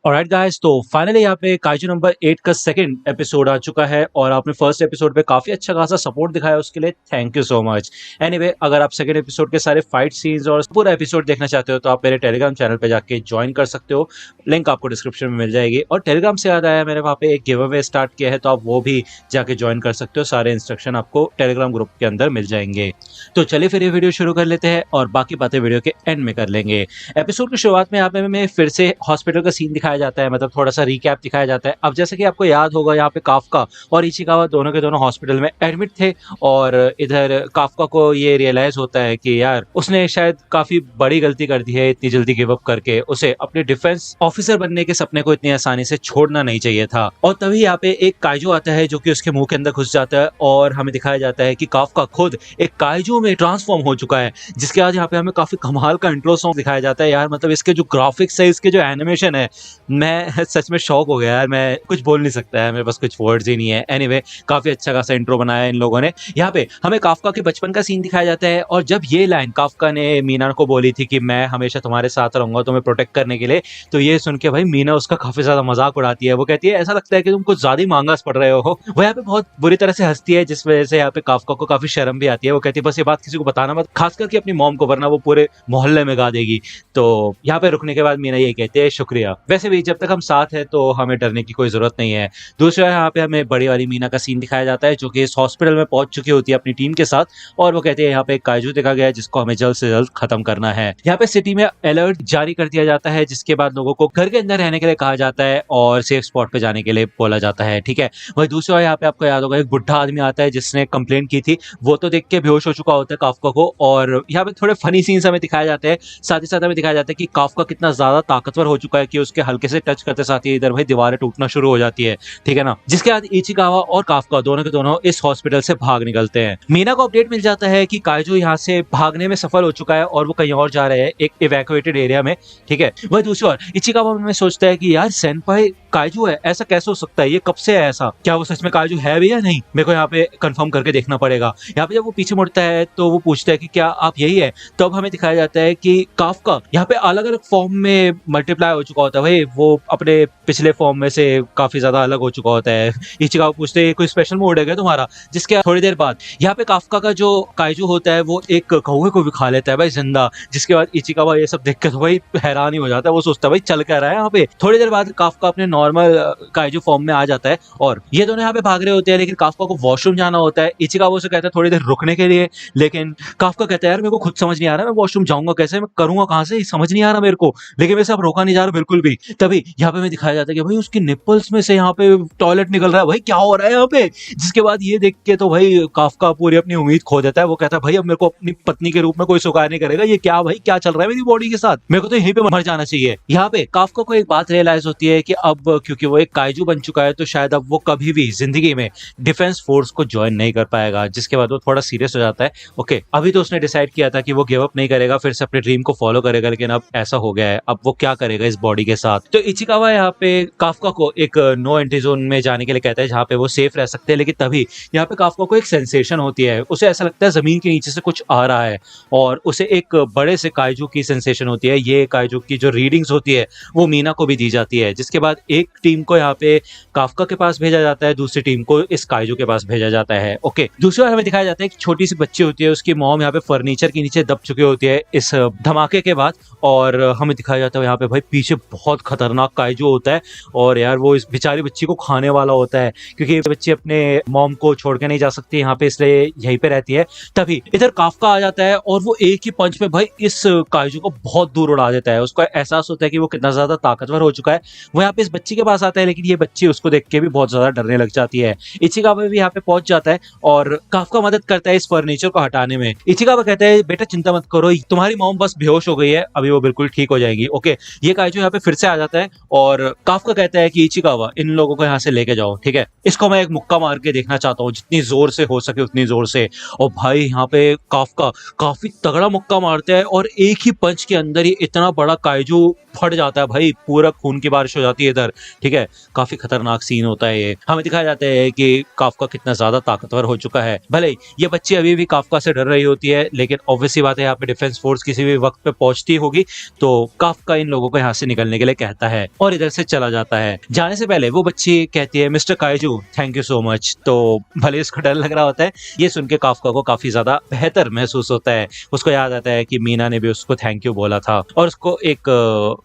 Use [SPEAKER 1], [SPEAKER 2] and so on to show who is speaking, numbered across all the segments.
[SPEAKER 1] Alright guys, तो finally यहाँ पे काइजू नंबर 8 का सेकंड एपिसोड आ चुका है और आपने फर्स्ट एपिसोड पे काफी अच्छा खासा सपोर्ट दिखाया, उसके लिए thank you so much. Anyway, अगर आप सेकंड एपिसोड के सारे फाइट सीन्स और पूरा एपिसोड देखना चाहते हो तो आप मेरे टेलीग्राम चैनल पे जाके ज्वाइन कर सकते हो। लिंक आपको डिस्क्रिप्शन में मिल जाएगी। और टेलीग्राम से याद आया, मैंने वहाँ पे एक गिव अवे स्टार्ट किया है, तो आप वो भी जाके ज्वाइन कर सकते हो। सारे इंस्ट्रक्शन आपको टेलीग्राम ग्रुप के अंदर मिल जाएंगे। तो चलिए फिर ये वीडियो शुरू कर लेते हैं और बाकी बातें वीडियो के एंड में कर लेंगे। एपिसोड की शुरुआत में यहाँ पे हमें फिर से हॉस्पिटल का सीन दिखाया जाता है, मतलब थोड़ा सा रिकैप दिखाया जाता है। अब जैसे कि आपको याद होगा, यहाँ पे काफका और इचिकावा दोनों के दोनों हॉस्पिटल में एडमिट थे और इधर काफका को ये रियलाइज होता है कि यार उसने शायद काफी बड़ी गलती कर दी है, इतनी जल्दी गिव अप करके उसे अपने डिफेंस ऑफिसर बनने के सपने को इतनी आसानी से छोड़ना नहीं चाहिए था। और तभी यहाँ पे एक काइजू आता है जो कि उसके मुंह के अंदर घुस जाता है और हमें दिखाया जाता है कि काफका खुद एक काइजू में ट्रांसफॉर्म हो चुका है। जिसके बाद यहाँ पे हमें काफी कमाल का इंट्रो सॉन्ग दिखाया जाता है। यार मतलब इसके जो ग्राफिक्स है, इसके जो एनिमेशन है, मैं सच में शॉक हो गया यार। मैं कुछ बोल नहीं सकता है, मेरे पास कुछ वर्ड्स ही नहीं है। एनीवे, काफी अच्छा खासा इंट्रो बनाया है इन लोगों ने। यहाँ पे हमें काफका के बचपन का सीन दिखाया जाता है और जब ये लाइन काफका ने मीना को बोली थी कि मैं हमेशा तुम्हारे साथ रहूंगा तुम्हें प्रोटेक्ट करने के लिए, तो ये सुन के भाई मीना उसका काफी ज्यादा मजाक उड़ाती है। वो कहती है ऐसा लगता है कि तुम कुछ ज्यादा ही मांगास पड़ रहे हो। वो यहाँ पे बहुत बुरी तरह से हंसती है, जिस वजह से यहाँ पे काफका को काफी शर्म भी आती है। वो कहती है बस ये बात किसी को बताना मत, खास करके अपनी मॉम को, वरना वो पूरे मोहल्ले में गा देगी। तो यहाँ पे रुकने के बाद मीना ये कहते हैं शुक्रिया, वैसे भी जब तक हम साथ है तो हमें डरने की कोई जरूरत नहीं है। दूसरा यहाँ पे हमें बड़ी वाली मीना का सीन दिखाया जाता है जो कि इस हॉस्पिटल में पहुंच चुकी होती है अपनी टीम के साथ और वो कहते हैं यहाँ पे एक काइजू देखा गया है जिसको हमें जल्द से जल्द खत्म करना है। यहाँ पे सिटी में अलर्ट जारी कर दिया जाता है, जिसके बाद लोगों को घर के अंदर रहने के लिए कहा जाता है और सेफ स्पॉट पे जाने के लिए बोला जाता है। ठीक है, वही दूसरा यहाँ पे आपको याद होगा एक बुढ़ा आदमी आता है जिसने कंप्लेंट की थी। वो तो देख के बेहोश हो चुका होता है काफका को और यहाँ पे थोड़े फनी सीन्स हमें दिखाए जाते हैं। साथ ही साथ हमें दिखाया जाता है कि काफका कितना ज्यादा ताकतवर हो चुका है कि उसके हल्के से टच करते साथ ही इधर भाई दीवारें टूटना शुरू हो जाती है। ठीक है ना, जिसके बाद इचिकावा और काफका दोनों के दोनों इस हॉस्पिटल से भाग निकलते हैं। मीना को अपडेट मिल जाता है कि काइजू यहाँ से भागने में सफल हो चुका है और वो कहीं और जा रहे हैं, एक इवैक्यूएटेड एरिया में। ठीक है, वही दूसरी ओर इचिकावा में सोचता है कि यार सेनपाई काइजू है, ऐसा कैसे हो सकता है, ये कब से है ऐसा, क्या वो सच में काइजू है भी या नहीं, मेरे को यहाँ पे कंफर्म करके देखना पड़ेगा। यहाँ पे जब वो पीछे मुड़ता है तो वो पूछता है कि क्या आप यही है। तो अब हमें दिखाया जाता है कि काफका यहाँ पे अलग अलग फॉर्म में मल्टीप्लाई हो चुका होता है भाई, वो अपने पिछले फॉर्म में से काफी ज्यादा अलग हो चुका होता है। इचिकावा पूछते हैं कोई स्पेशल मोड है क्या तुम्हारा, जिसके थोड़ी देर बाद यहाँ पे काफका का जो काइजू होता है वो एक कौवे को भी खा लेता है भाई जिंदा। जिसके बाद इचिकावा ये सब देख के तो भाई हैरान ही हो जाता है, वो सोचता है भाई चल क्या रहा है यहाँ पे। थोड़ी देर बाद काफका अपने नॉर्मल काइजू फॉर्म में आ जाता है और ये दोनों यहाँ पे भाग रहे होते हैं, लेकिन काफका को वॉशरूम जाना होता है। इचिकावा से कहता है थोड़ी देर रुकने के लिए, लेकिन काफका कहता है यार मेरे को खुद समझ नहीं आ रहा, मैं वॉशरूम जाऊंगा कैसे, मैं करूंगा कहां से, समझ नहीं आ रहा मेरे को, लेकिन वैसे अब रोका नहीं जा रहा बिल्कुल भी। तभी यहाँ पे मैं दिखाया जाता है कि भाई उसकी निप्पल्स में से यहाँ पे टॉयलेट निकल रहा है, भाई क्या हो रहा है यहाँ पे। जिसके बाद ये देख के तो भाई काफका पूरी अपनी उम्मीद खो देता है। वो कहता है भाई अब मेरे को अपनी पत्नी के रूप में कोई स्वीकार नहीं करेगा, ये क्या भाई क्या चल रहा है मेरी बॉडी के साथ, मेरे को तो यहीं पे मर जाना चाहिए। यहाँ पे काफका को एक बात रियलाइज होती है कि अब क्योंकि वो एक काइजू बन चुका है तो शायद अब वो कभी भी जिंदगी में डिफेंस फोर्स को ज्वाइन नहीं कर पाएगा। जिसके बाद वो थोड़ा सीरियस हो जाता है। ओके, अभी तो उसने डिसाइड किया था कि वो गिव अप नहीं करेगा, फिर से अपने ड्रीम को फॉलो करेगा, लेकिन अब ऐसा हो गया है, अब वो क्या करेगा इस बॉडी के साथ। तो इचिकावा यहाँ पे काफका को एक नो एंट्री जोन में जाने के लिए कहता है जहाँ पे वो सेफ रह सकते हैं। लेकिन तभी यहाँ पे काफका को एक सेंसेशन होती है, उसे ऐसा लगता है जमीन के नीचे से कुछ आ रहा है और उसे एक बड़े से काइजू की सेंसेशन होती है। ये काइजू की जो रीडिंग्स होती है वो मीना को भी दी जाती है। जिसके बाद एक टीम को यहाँ पे काफका के पास भेजा जाता है, दूसरी टीम को इस काइजू के पास भेजा जाता है। ओके, दूसरी बार हमें दिखाया जाता है कि छोटी सी बच्ची होती है, उसकी मॉम यहाँ पे फर्नीचर के नीचे दब चुकी होती है इस धमाके के बाद और हमें दिखाया जाता है यहाँ पे भाई पीछे बहुत खतरनाक काइजू होता है और यार वो इस बेचारी बच्ची को खाने वाला होता है, क्योंकि बच्ची अपने मॉम को छोड़ के नहीं जा सकती यहाँ पे, इसलिए यहीं पे रहती है। तभी इधर काफका आ जाता है और वो एक ही पंच में भाई इस काइजू को बहुत दूर उड़ा देता है। उसको एहसास होता है कि वो कितना ज्यादा ताकतवर हो चुका है। वो यहाँ पे इस बच्ची के पास आता है, लेकिन ये बच्ची उसको देख के भी बहुत ज्यादा डरने लग जाती है। इचिकावा भी यहाँ पे पहुंच जाता है और काफका मदद करता है इस फर्नीचर को हटाने में। इचिकावा कहता है बेटा चिंता मत करो, तुम्हारी मॉम बस बेहोश हो गई है, अभी वो बिल्कुल ठीक हो जाएगी। ओके, ये काइजू यहाँ पे फिर से आ जाता है और काफका कहता है कि इचिकावा इन लोगों को यहाँ से लेके जाओ। ठीक है, इसको मैं एक मुक्का मार के देखना चाहता हूँ, जितनी जोर से हो सके उतनी जोर से। और भाई यहाँ पे काफका काफी तगड़ा मुक्का मारता है और एक ही पंच के अंदर ही इतना बड़ा काइजू फट जाता है भाई, पूरा खून की बारिश हो जाती है इधर, ठीक है। काफी खतरनाक सीन होता है ये। हमें दिखाया जाता है कि काफका कितना ज्यादा ताकतवर हो चुका है। भले ये बच्ची अभी भी काफका से डर रही होती है, लेकिन ऑब्वियसली बात है यहाँ पे डिफेंस फोर्स किसी भी वक्त पे पहुंचती होगी, तो काफका इन लोगों को यहाँ से निकलने के लिए कहता है और इधर से चला जाता है। जाने से पहले वो बच्ची कहती है mister kaiju thank you so much. तो भले उसको डर लग रहा होता है, ये सुन के काफका को काफी ज्यादा बेहतर महसूस होता है। उसको याद आता है कि मीना ने भी उसको थैंक यू बोला था, और उसको एक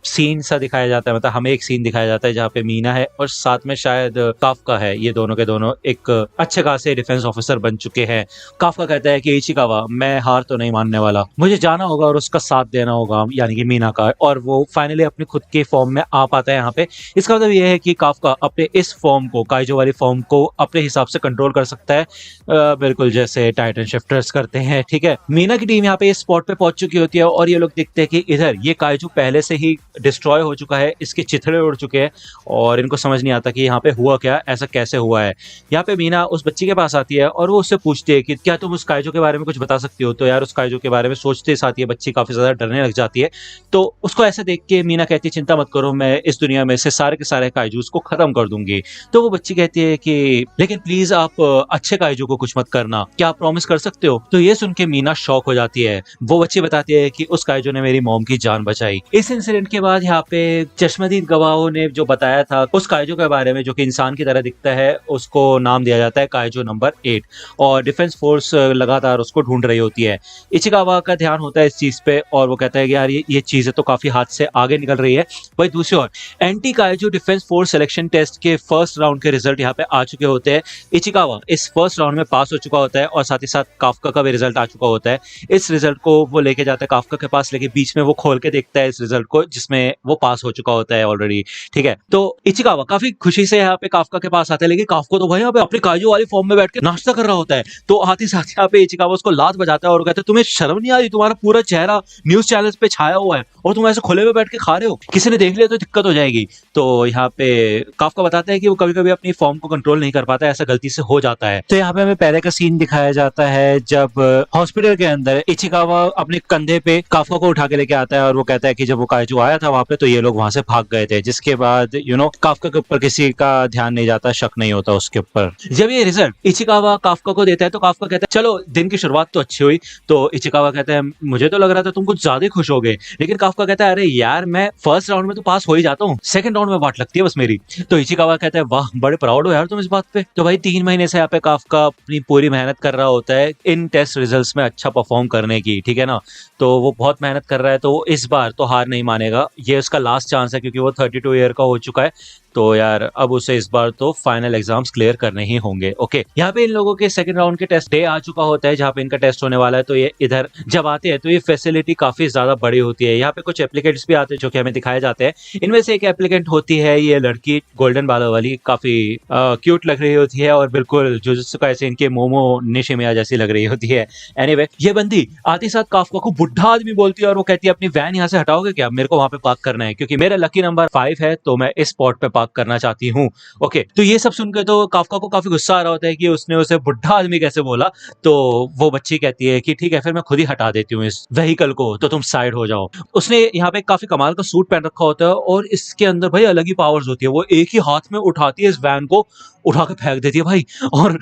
[SPEAKER 1] सीन सा दिखाया जाता है, मतलब हमें एक सीन दिखाया जाता है जहाँ पे मीना है और साथ में शायद काफका है। ये दोनों के दोनों एक अच्छे खासे डिफेंस ऑफिसर बन चुके हैं। काफका कहता है कि इचिकावा मैं हार तो नहीं मानने वाला, मुझे जाना होगा और उसका साथ देना होगा, यानी कि मीना का। और वो फाइनली अपनी खुद के फॉर्म में आ पाता है यहाँ पे। इसका मतलब ये है कि काफका अपने इस फॉर्म को, काइजो वाली फॉर्म को अपने हिसाब से कंट्रोल कर सकता है, बिल्कुल जैसे टाइटन शिफ्टर्स करते हैं, ठीक है। मीना की टीम यहाँ पे इस स्पॉट पे पहुंच चुकी होती है और ये लोग देखते हैं कि इधर ये काइजू पहले से ही डिस्ट्रॉय हो चुका है, इसके चिथड़े उड़ चुके हैं और इनको समझ नहीं आता कि यहाँ पे हुआ क्या, ऐसा कैसे हुआ है। यहाँ पे मीना उस बच्ची के पास आती है और वो उससे पूछती है कि क्या तुम उस काइजू के बारे में कुछ बता सकती हो। तो यार उस काइजू के बारे में सोचते साथ ये बच्ची काफी ज्यादा डरने लग जाती है। तो उसको ऐसे देख के मीना कहती है चिंता मत करो, मैं इस दुनिया में से सारे के सारे काइजूस को खत्म कर दूंगी। तो वो बच्ची कहती है कि लेकिन प्लीज आप अच्छे काइजू को कुछ मत करना, क्या आप प्रॉमिस कर सकते हो। तो ये सुन के मीना शॉक हो जाती है। वो बच्ची बताती है कि उस काइजू ने मेरी मॉम की जान बचाई। इस इंसिडेंट के बाद यहाँ पे चश्मदीद गवाहों ने जो बताया था उस काइजू के बारे में जो कि इंसान की तरह दिखता है, उसको नाम दिया जाता है काइजू नंबर 8 और डिफेंस फोर्स लगातार उसको ढूंढ रही होती है। इचिकावा का ध्यान होता है इस चीज पे और वो कहता है कि यार ये चीजें तो काफी हाथ से आगे निकल रही है। वही दूसरी ओर anti kaiju defense force selection test के फर्स्ट राउंड के रिजल्ट यहाँ पे आ चुके होते हैं। इचिकावा इस फर्स्ट राउंड में पास हो चुका होता है और साथ ही साथ काफका का भी रिजल्ट आ चुका होता है। इस रिजल्ट को वो लेके जाता है काफका के पास, लेकिन बीच में वो खोल के देखता है इस रिजल्ट को जिसमें वो पास हो चुका होता है ऑलरेडी, ठीक है। तो इचिकावा काफी खुशी से यहाँ पे काफका के पास आता है, लेकिन काफका तो भाई यहाँ पे अपने काइजू वाली फॉर्म में बैठ के नाश्ता कर रहा होता है। तो आते साथ यहाँ पे इचिकावा उसको लात बजाता है और कहता है तुम्हें शर्म नहीं आ रही, तुम्हारा पूरा चेहरा न्यूज चैनल्स पे छाया हुआ है और तुम ऐसे खुले में बैठ के खा रहे हो, किसी ने देख लिया तो दिक्कत हो जाएगी। तो यहाँ पे काफका बताता है कि वो कभी कभी अपनी फॉर्म को कंट्रोल नहीं कर पाता है, ऐसा गलती से हो जाता है। तो यहाँ पे हमें पहले का सीन दिखाया जाता है जब हॉस्पिटल के अंदर इचिकावा अपने कंधे पे काफका को उठा के लेके आता है और वो कहता है कि जब वो काइजू आया था वहां पे तो ये लोग वहां से भाग गए थे, जिसके बाद काफका के ऊपर किसी का ध्यान नहीं जाता, शक नहीं होता उसके ऊपर। जब ये रिजल्ट इचिकावा काफका को देता है तो काफका कहता है चलो दिन की शुरुआत तो अच्छी हुई। तो इचिकावा कहता है मुझे तो लग रहा था तुम कुछ ज्यादा खुश हो गए, लेकिन काफका कहता है अरे यार मैं फर्स्ट राउंड में तो पास हो ही जाता हूँ, सेकंड राउंड में बात लगती है बस मेरी। तो इचिकावा कहता है वाह बड़े प्राउड हो यार तुम इस बात पे। तो भाई 3 महीने से यहाँ पे काफका अपनी पूरी मेहनत कर रहा होता है इन टेस्ट रिजल्ट्स में अच्छा परफॉर्म करने की, ठीक है ना। तो वो बहुत मेहनत कर रहा है, तो इस बार तो हार नहीं मानेगा, ये उसका लास्ट चांस है क्योंकि वो 32 ईयर का हो चुका है। तो यार अब उसे इस बार तो फाइनल एग्जाम्स क्लियर करने ही होंगे। ओके, यहाँ पे इन लोगों के सेकंड राउंड के टेस्ट डे आ चुका होता है जहाँ पे इनका टेस्ट होने वाला है। तो ये इधर जब आते हैं तो ये फैसिलिटी काफी ज्यादा बड़ी होती है। यहाँ पे कुछ एप्लीकेंट्स भी आते हैं जो कि हमें दिखाए जाते हैं। इनमें से एक एप्लीकेंट होती है ये लड़की गोल्डन बालों वाली, काफी क्यूट लग रही होती है और बिल्कुल जुजुत्सु काइसेन इनके मोमो निशिमिया जैसी लग रही होती है। एनीवे ये बंदी आते साथ काफका को बुढ़ा आदमी बोलती है और वो कहती है अपनी वैन यहाँ से हटाओगे क्या, मेरे को वहां पे पार्क करना है क्योंकि मेरा लकी नंबर 5 है तो मैं इस स्पॉट पे पार्क करना चाहती हूँ। ओके, तो ये सब सुनकर तो काफका को काफी गुस्सा आ रहा होता है कि उसने उसे बुढ़ा आदमी कैसे बोला। तो वो बच्ची कहती है कि ठीक है फिर मैं खुद ही हटा देती हूँ इस व्हीकल को, तो तुम साइड हो जाओ। उसने यहाँ पे काफी कमाल का सूट पहन रखा होता है और इसके अंदर भाई अलग ही पावर्स होती है। वो एक ही हाथ में उठाती है इस वैन को, उठा के फेंक देती है भाई। और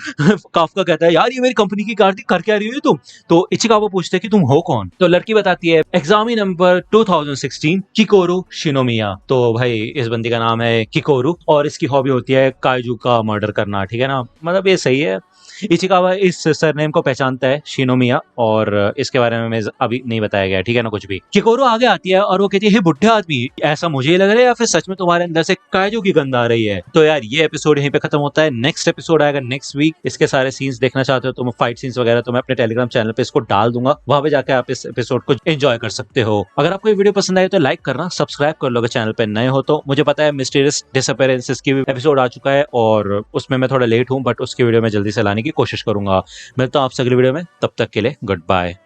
[SPEAKER 1] काफका कहता है यार ये मेरी कंपनी की कार थी, कर क्या रही हो तुम। तो इचिकावा पूछते हैं कि तुम हो कौन। तो लड़की बताती है एग्जामी नंबर 2016 किकोरू शिनोमिया। तो भाई इस बंदी का नाम है किकोरू और इसकी हॉबी होती है काइजू का मर्डर करना, ठीक है ना, मतलब ये सही है। इचिकावा इस सरनेम को पहचानता है शिनोमिया और इसके बारे में अभी नहीं बताया गया, ठीक है ना कुछ भी। किकोरू आगे आती है और वो कहती है हे बुढ़े आदमी ऐसा मुझे ही लग रहा है या फिर सच में तुम्हारे अंदर से काइजू की गंध आ रही है। तो यार ये एपिसोड यहीं पे खत्म होता है। नेक्स्ट एपिसोड आएगा नेक्स्ट वीक। इसके सारे सीन्स देखना चाहते हो तो फाइट सीन्स वगैरह तो मैं अपने टेलीग्राम चैनल पे इसको डाल दूंगा, वहां पे जाकर आप इस एपिसोड को एंजॉय कर सकते हो। अगर आपको ये वीडियो पसंद आए तो लाइक करना, सब्सक्राइब कर लो चैनल पे नए हो तो। मुझे पता है मिस्टीरियस डिसअपीयरेंसेस की एपिसोड आ चुका है और उसमें मैं थोड़ा लेट हूँ, बट उसकी वीडियो में जल्दी से लाने की कोशिश करूंगा। मिलता हूं आपसे अगली वीडियो में, तब तक के लिए गुड बाय।